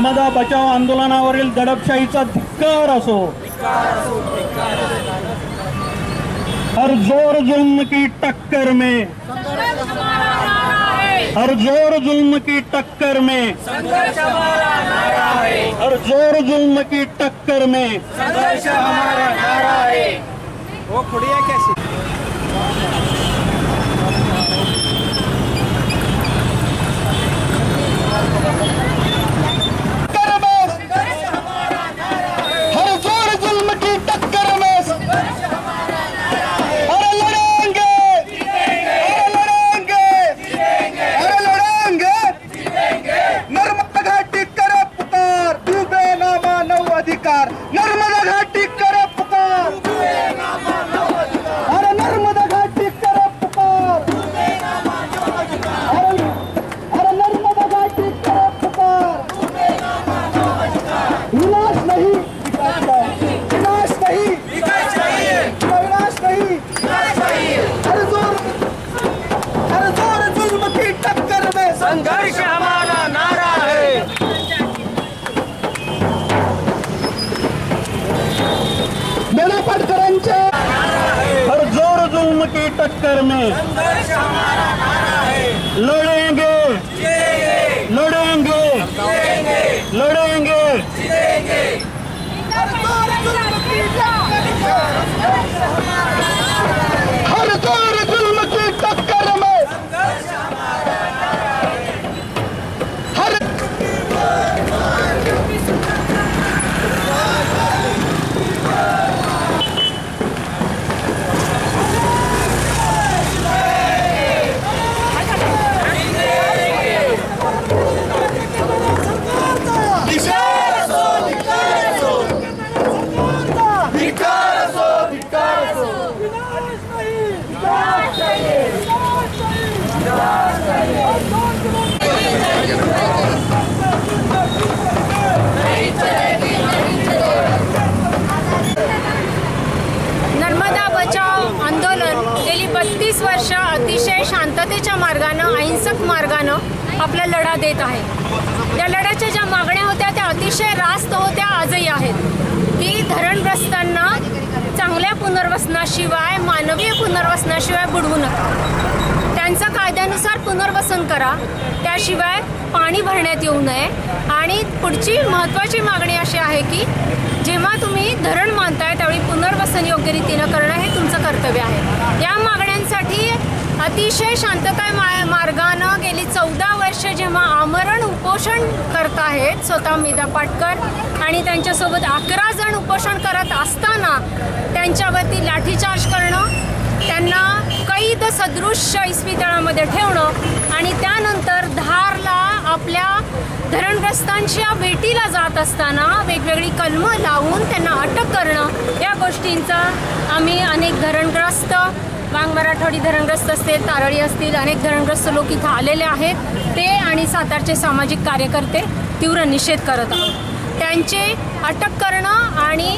नर्मदा बचाव आंदोलनावरील दडपशाहीचा धिक्कार असो। हर जोर जुल्म की टक्कर में, हर जोर जुल्म की टक्कर में संघर्ष हमारा नारा है। हर जोर जुल्म की टक्कर में संघर्ष हमारा नारा है। वो खुड़िया कैसी नर्मदा घाटी करे पुकार, अरे नर्मदा घाटी करे पुकार, अरे नर्मदा घाटी करे पुकार। विनाश नहीं विनाश नहीं विनाश नहीं। हर जोर जुल्म की टक्कर में संघर्ष हमारा नारा है। हर जोर जुल्म की टक्कर में लड़ेंगे लड़ेंगे लड़ेंगे। हर जोर जुल्म की टक्कर में नर्मदा बचाव आंदोलन गेली 32 वर्ष अतिशय शांततेच्या मार्गानं, अहिंसक मार्गानं आपला लढा देत आहे। त्या लढ्याच्या ज्या मागण्या होत्या त्या अतिशय रास्त होत्या, आजही आहेत, की धरणग्रस्तांना चांगल्या पुनर्वसनाशिवाय, मानवीय पुनर्वसनाशिवाय बुडवू नका, त्यांचं कायद्यानुसार पुनर्वसन करा, त्याशिवाय पाणी भरण्यात येऊ नये। आणि पुढची महत्त्वाची मागणी अशी आहे की जेव्हा तुम्ही धरण मानताय त्यावेळी पुनर्वसन योग्य रीतीनं करणं हे तुमचं कर्तव्य आहे। या मागण्यांसाठी अतिशय शांतता मार्गानं गेली 14 वर्ष जेव्हा आमरण उपोषण करत आहेत स्वतः मेधा पाटकर आणि त्यांच्यासोबत 11 जण उपोषण करत असताना त्यांच्यावरती लाठीचार्ज करणं, त्यांना कैद सदृश इस्पितळामध्ये ठेवणं आणि त्यानंतर धारला आपल्या धरणग्रस्तांच्या भेटीला जात असताना वेगवेगळी कलमं लावून त्यांना अटक करणं, या गोष्टींचा आम्ही अनेक धरणग्रस्त, वांग मराठवाडी धरणग्रस्त असतील, तारळी असतील, अनेक धरणग्रस्त लोक इथं आलेले आहेत, ते आणि सातारचे सामाजिक कार्यकर्ते तीव्र निषेध करत आहोत। त्यांचे अटक करणं आणि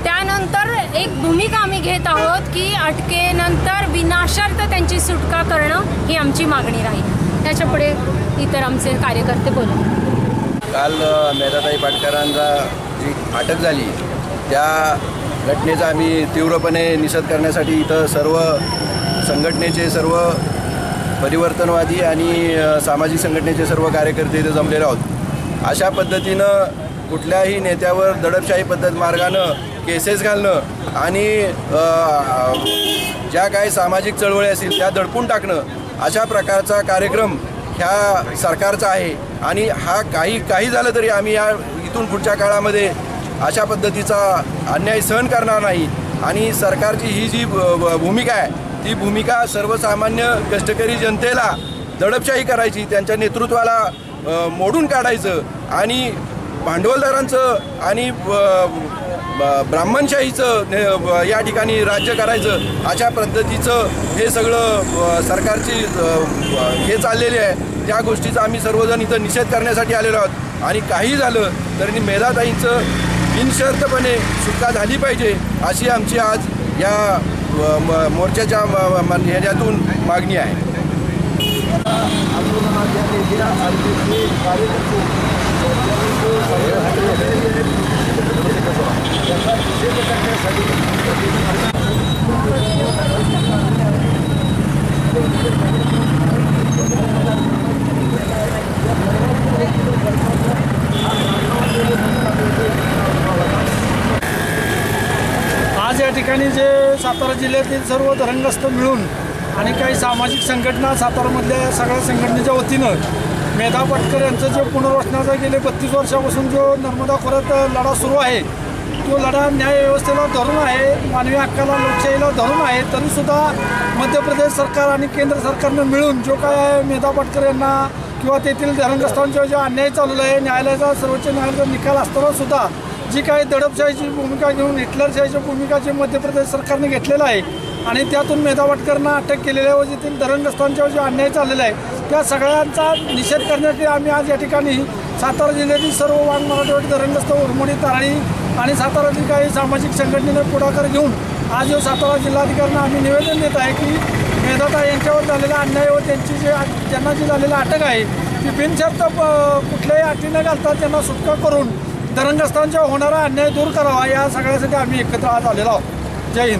त्यानंतर एक भूमिका आम्ही घेत आहोत की अटकेनंतर विनाशर्त त्यांची सुटका करणं ही आमची मागणी राहील। त्याच्यापुढे इतर आमचे कार्यकर्ते बोलू। काल मेधाताई पाटकरांचा जी अटक झाली त्या घटनेचा आम्ही तीव्रपणे निषेध करण्यासाठी इथं सर्व संघटनेचे, सर्व परिवर्तनवादी आणि सामाजिक संघटनेचे सर्व कार्यकर्ते इथे जमलेले आहोत। अशा पद्धतीनं कुठल्याही नेत्यावर दडपशाही पद्धत मार्गानं केसेस घालणं आणि ज्या काही सामाजिक चळवळी असतील त्या दडपून टाकणं, अशा प्रकारचा कार्यक्रम ह्या सरकारचा आहे। आणि हा काही झालं तरी आम्ही इथून पुढच्या काळामध्ये अशा पद्धतीचा अन्याय सहन करणार नाही। आणि सरकारची ही जी भूमिका आहे ती भूमिका सर्वसामान्य कष्टकरी जनतेला दडपशाही करायची, त्यांच्या नेतृत्वाला मोडून काढायचं आणि भांडवलदारांचं आणि ब्राह्मणशाहीचं या ठिकाणी राज्य करायचं, अशा पद्धतीचं हे सगळं सरकारची हे चाललेले आहे। त्या गोष्टीचा आम्ही सर्वजण इथं निषेध करण्यासाठी आलेलो आहोत। आणि काही झालं तरी मेधाताईंचं बिनशर्तपणे सुटका झाली पाहिजे अशी आमची आज या मोर्चाच्या ह्याच्यातून मागणी आहे। आंदोलनाच्या आज या ठिकाणी जे सातारा जिल्ह्यातील सर्व धरणग्रस्त मिळून आणि काही सामाजिक संघटना सातारामधल्या सगळ्या संघटनेच्या वतीनं मेधा पाटकर यांचं जे पुनर्वसनाचा गेले 32 वर्षापासून जो नर्मदा खोऱ्यात लढा सुरू आहे, तो लढा न्याय व्यवस्थेला धरून आहे, मानवी हक्काला लोकशाहीला धरून आहे. तरीसुद्धा मध्य प्रदेश सरकार आणि केंद्र सरकारनं मिळून जो काय मेधा पाटकर यांना किंवा तेथील धरणग्रस्तांचा जो अन्याय चालू आहे, न्यायालयाचा सर्वोच्च न्यायालयाचा निकाल असताना सुद्धा जी काही दडपशाहीची भूमिका घेऊन हिटलरशाहीची भूमिका जे मध्य प्रदेश सरकारने घेतलेलं आहे आणि त्यातून मेधा पाटकरांना अटक केलेली आहे व जेथील धरणग्रस्तांच्यावर जो अन्याय चाललेला आहे त्या सगळ्यांचा निषेध करण्यासाठी आम्ही आज या ठिकाणी सातारा जिल्ह्यातील सर्व वाघ मराठवाडी धरणग्रस्त उरमोडी तारळी आणि सातारातील काही सामाजिक संघटनेने पुढाकार घेऊन आज सातारा जिल्हाधिकाऱ्यांना आम्ही निवेदन देत आहे की मेधाताई यांच्यावर झालेला अन्याय व त्यांची ज्यांना जी झालेली अटक आहे ती बिनशर्त कुठल्याही अटी न घालता त्यांना सुटका करून धरणग्रस्तांच्या होणारा अन्याय दूर करावा, या सगळ्यासाठी आम्ही एकत्र आज आलेलो आहोत. जय हिंद.